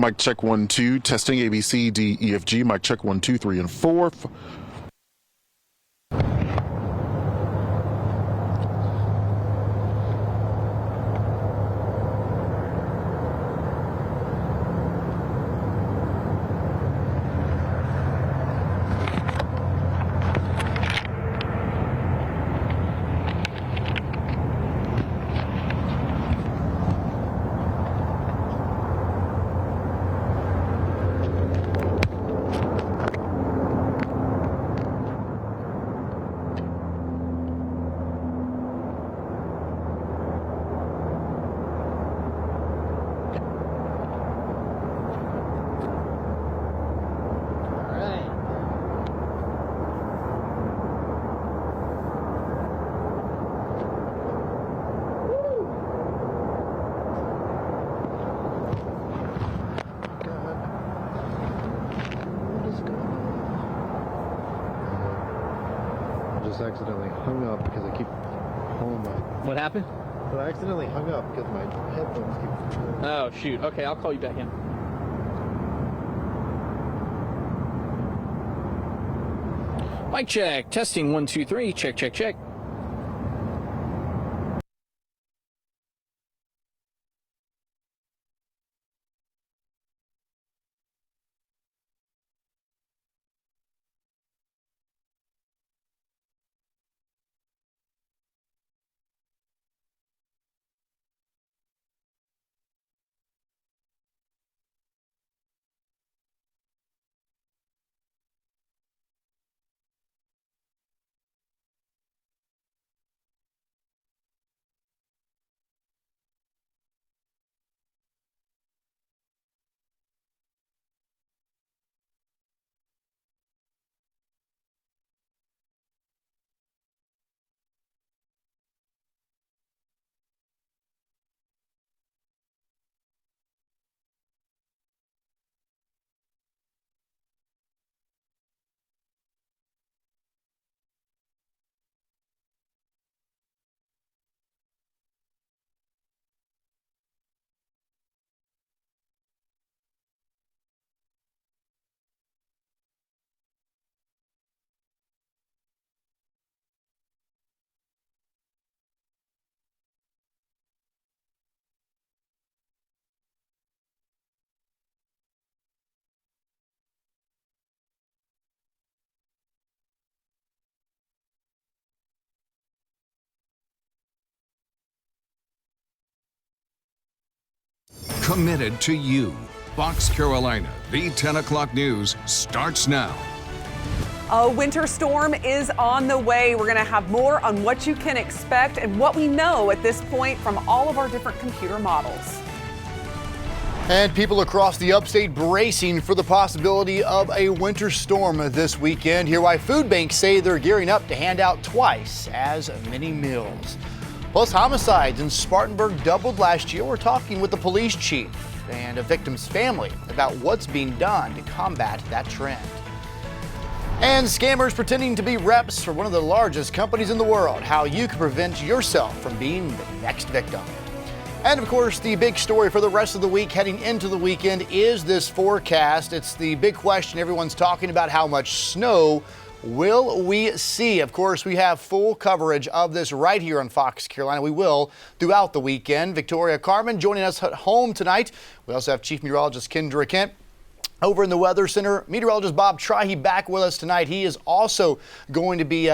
Mic check 1 2. Testing A B C D E F G. Mic check 1 2 3 and 4. Just accidentally hung up because I keep pulling my... What happened? I accidentally hung up because my headphones keep... Oh, shoot. Okay, I'll call you back in. Mic check. Testing 1 2 3. Check, check, check. Committed to you. Fox Carolina, the 10 o'clock news starts now. A winter storm is on the way. We're going to have more on what you can expect and what we know at this point from all of our different computer models. And people across the upstate bracing for the possibility of a winter storm this weekend. Hear why food banks say they're gearing up to hand out twice as many meals. Plus, homicides in Spartanburg doubled last year. We're talking with the police chief and a victim's family about what's being done to combat that trend. And scammers pretending to be reps for one of the largest companies in the world. How you can prevent yourself from being the next victim. And of course, the big story for the rest of the week heading into the weekend is this forecast. It's the big question everyone's talking about: how much snow will we see? Of course, we have full coverage of this right here on Fox Carolina. We will throughout the weekend. Victoria Carmen joining us at home tonight. We also have Chief Meteorologist Kendra Kent. Over in the Weather Center, meteorologist Bob Trihey back with us tonight. He is also going to be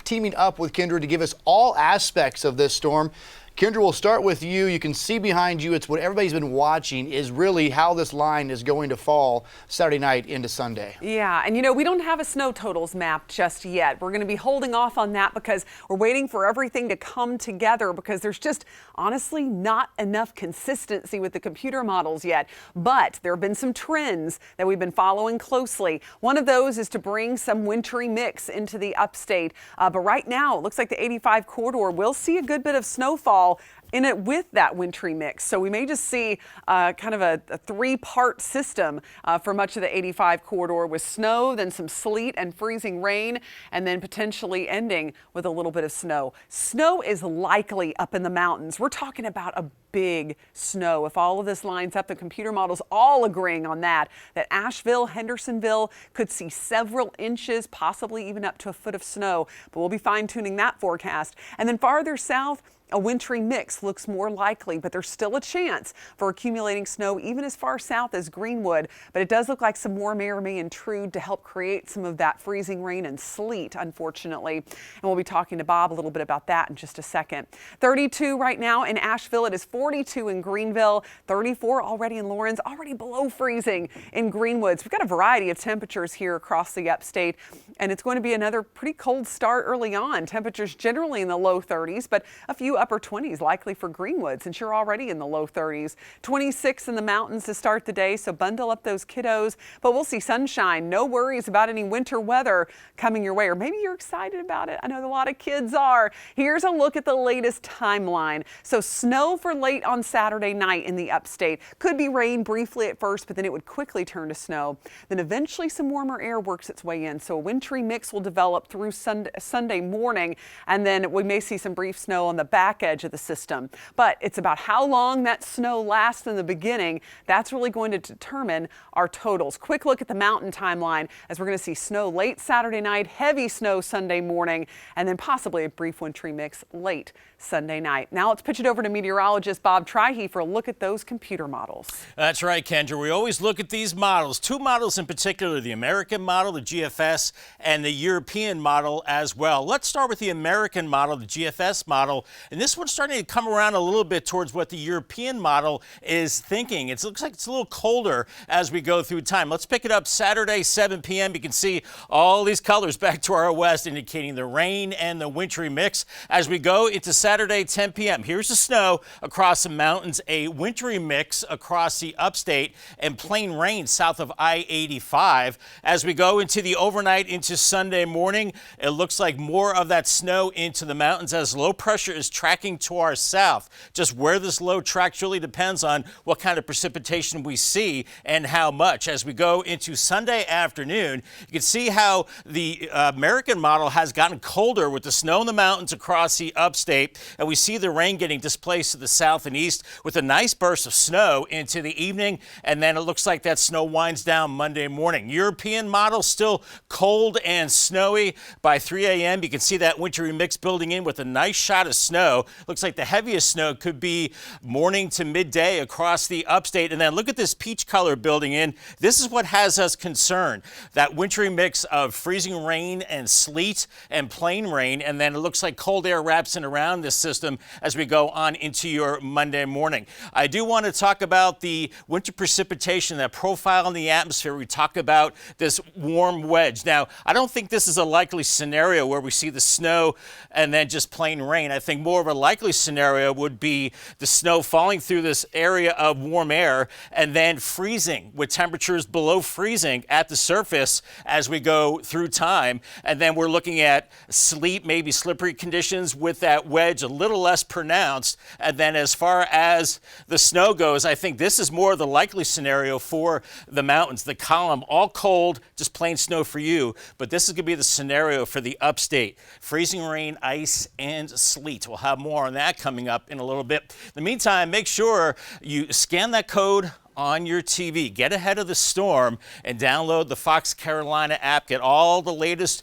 teaming up with Kendra to give us all aspects of this storm. Kendra, we'll start with you. You can see behind you, it's what everybody's been watching, is really how this line is going to fall Saturday night into Sunday. Yeah, and you know, we don't have a snow totals map just yet. We're going to be holding off on that because we're waiting for everything to come together, because there's just honestly not enough consistency with the computer models yet. But there have been some trends that we've been following closely. One of those is to bring some wintry mix into the upstate. But right now, it looks like the 85 corridor will see a good bit of snowfall in it with that wintry mix. So we may just see kind of a three-part system for much of the 85 corridor with snow, then some sleet and freezing rain, and then potentially ending with a little bit of snow. Snow is likely up in the mountains. We're talking about a big snow. If all of this lines up, the computer models all agreeing on that Asheville, Hendersonville could see several inches, possibly even up to a foot of snow. But we'll be fine-tuning that forecast. And then farther south, a wintry mix looks more likely, but there's still a chance for accumulating snow even as far south as Greenwood. But it does look like some warm air may intrude to help create some of that freezing rain and sleet, unfortunately. And we'll be talking to Bob a little bit about that in just a second. 32 right now in Asheville. It is 42 in Greenville, 34 already in Lawrence, already below freezing in Greenwood. So we've got a variety of temperatures here across the upstate, and it's going to be another pretty cold start early on. Temperatures generally in the low 30s, but a few upper 20s likely for Greenwood since you're already in the low 30s. 26 in the mountains to start the day, so bundle up those kiddos. But we'll see sunshine. No worries about any winter weather coming your way, or maybe you're excited about it. I know a lot of kids are. Here's a look at the latest timeline. So snow for late on Saturday night in the upstate. Could be rain briefly at first, but then it would quickly turn to snow. Then eventually some warmer air works its way in. So a wintry mix will develop through Sunday morning, and then we may see some brief snow on the back edge of the system. But it's about how long that snow lasts in the beginning. That's really going to determine our totals. Quick look at the mountain timeline as we're going to see snow late Saturday night, heavy snow Sunday morning, and then possibly a brief wintry mix late Sunday night. Now let's pitch it over to meteorologist Bob Trihey for a look at those computer models. That's right, Kendra. We always look at these models, two models in particular, the American model, the GFS, and the European model as well. Let's start with the American model, the GFS model, and this one's starting to come around a little bit towards what the European model is thinking. It looks like it's a little colder as we go through time. Let's pick it up Saturday, 7 p.m. You can see all these colors back to our west indicating the rain and the wintry mix. As we go into Saturday, 10 p.m., here's the snow across the mountains, a wintry mix across the upstate, and plain rain south of I-85. As we go into the overnight into Sunday morning, it looks like more of that snow into the mountains as low pressure is tracking to our south. Just where this low tracks really depends on what kind of precipitation we see and how much. As we go into Sunday afternoon, you can see how the American model has gotten colder with the snow in the mountains across the upstate, and we see the rain getting displaced to the south and east with a nice burst of snow into the evening, and then it looks like that snow winds down Monday morning. European model still cold and snowy. By 3 a.m. you can see that wintry mix building in with a nice shot of snow. Looks like the heaviest snow could be morning to midday across the upstate. And then look at this peach color building in. This is what has us concerned. That wintry mix of freezing rain and sleet and plain rain. And then it looks like cold air wraps in around this system as we go on into your Monday morning. I do want to talk about the winter precipitation, that profile in the atmosphere. We talk about this warm wedge. Now, I don't think this is a likely scenario where we see the snow and then just plain rain. I think more of a likely scenario would be the snow falling through this area of warm air and then freezing with temperatures below freezing at the surface as we go through time. And then we're looking at sleet, maybe slippery conditions with that wedge a little less pronounced. And then as far as the snow goes, I think this is more of the likely scenario for the mountains. The column, all cold, just plain snow for you. But this is going to be the scenario for the upstate. Freezing rain, ice, and sleet. We'll have more on that coming up in a little bit. In the meantime, make sure you scan that code on your TV. Get ahead of the storm and download the Fox Carolina app. Get all the latest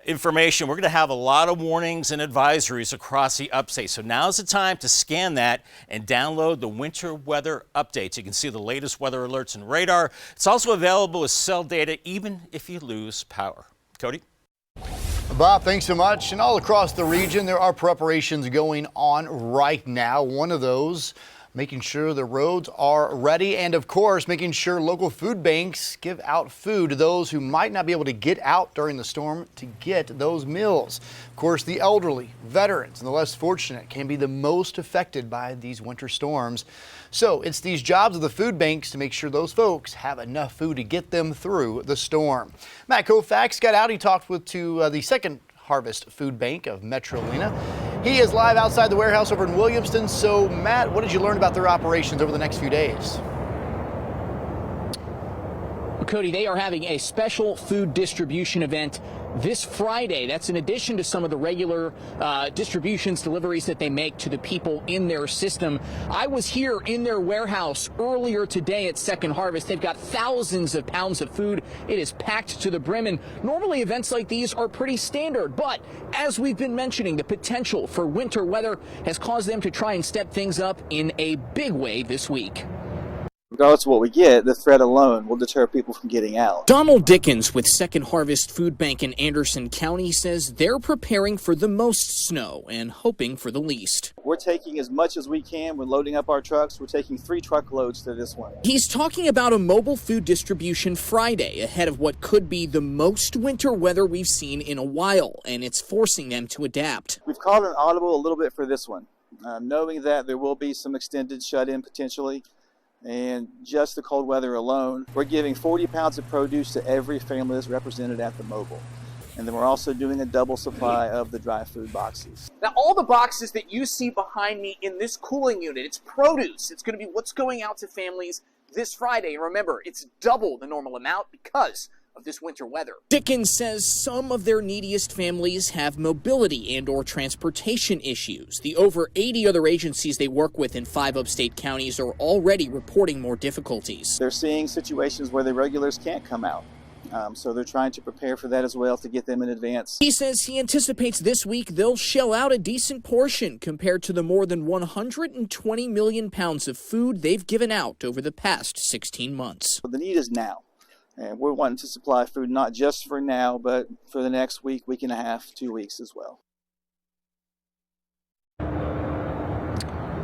information. We're going to have a lot of warnings and advisories across the upstate. So now's the time to scan that and download the winter weather updates. You can see the latest weather alerts and radar. It's also available as cell data even if you lose power. Cody? Bob, thanks so much. And all across the region, there are preparations going on right now. One of those, making sure the roads are ready, and of course, making sure local food banks give out food to those who might not be able to get out during the storm to get those meals. Of course, the elderly, veterans, and the less fortunate can be the most affected by these winter storms. So it's these jobs of the food banks to make sure those folks have enough food to get them through the storm. Matt Koufax got out. He talked to the Second Harvest Food Bank of Metro Lena. He is live outside the warehouse over in Williamston. So, Matt, what did you learn about their operations over the next few days? Cody, they are having a special food distribution event this Friday. That's in addition to some of the regular distributions, deliveries that they make to the people in their system. I was here in their warehouse earlier today at Second Harvest. They've got thousands of pounds of food. It is packed to the brim, and normally events like these are pretty standard. But as we've been mentioning, the potential for winter weather has caused them to try and step things up in a big way this week. Regardless of what we get, the threat alone will deter people from getting out. Donald Dickens with Second Harvest Food Bank in Anderson County says they're preparing for the most snow and hoping for the least. We're taking as much as we can. We're loading up our trucks. We're taking 3 truckloads to this one. He's talking about a mobile food distribution Friday ahead of what could be the most winter weather we've seen in a while, and it's forcing them to adapt. We've called an audible a little bit for this one, knowing that there will be some extended shut-in potentially. And just the cold weather alone, we're giving 40 pounds of produce to every family that's represented at the mobile. And then we're also doing a double supply of the dry food boxes. Now, all the boxes that you see behind me in this cooling unit, it's produce. It's going to be what's going out to families this Friday. And remember, it's double the normal amount because of this winter weather. Dickens says some of their neediest families have mobility and or transportation issues. The over 80 other agencies they work with in 5 upstate counties are already reporting more difficulties. They're seeing situations where the regulars can't come out. So they're trying to prepare for that as well to get them in advance. He says he anticipates this week they'll shell out a decent portion compared to the more than 120 million pounds of food they've given out over the past 16 months. The need is now. And we're wanting to supply food not just for now, but for the next week, week and a half, 2 weeks as well.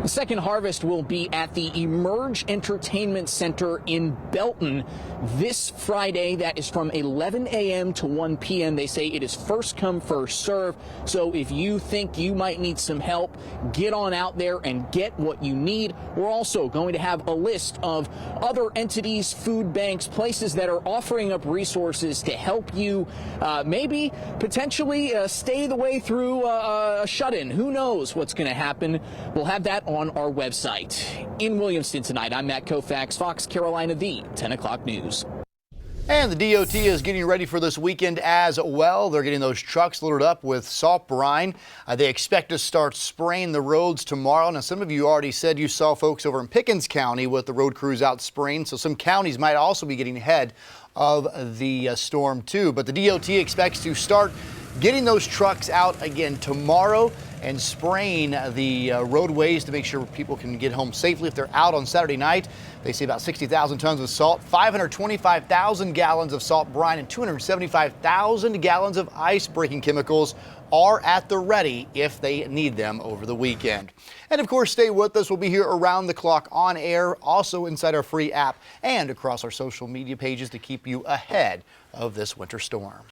The Second Harvest will be at the Emerge Entertainment Center in Belton this Friday. That is from 11 a.m. to 1 p.m. They say it is first come, first serve. So if you think you might need some help, get on out there and get what you need. We're also going to have a list of other entities, food banks, places that are offering up resources to help you maybe potentially stay the way through a shut-in. Who knows what's going to happen? We'll have that on our website. In Williamston tonight, I'm Matt Koufax, Fox Carolina, the 10 o'clock news. And the DOT is getting ready for this weekend as well. They're getting those trucks loaded up with salt brine. They expect to start spraying the roads tomorrow. Now, some of you already said you saw folks over in Pickens County with the road crews out spraying, so some counties might also be getting ahead of the storm too. But the DOT expects to start getting those trucks out again tomorrow and spraying the roadways to make sure people can get home safely if they're out on Saturday night. They say about 60,000 tons of salt, 525,000 gallons of salt brine, and 275,000 gallons of ice-breaking chemicals are at the ready if they need them over the weekend. And of course, stay with us. We'll be here around the clock on air, also inside our free app and across our social media pages to keep you ahead of this winter storm.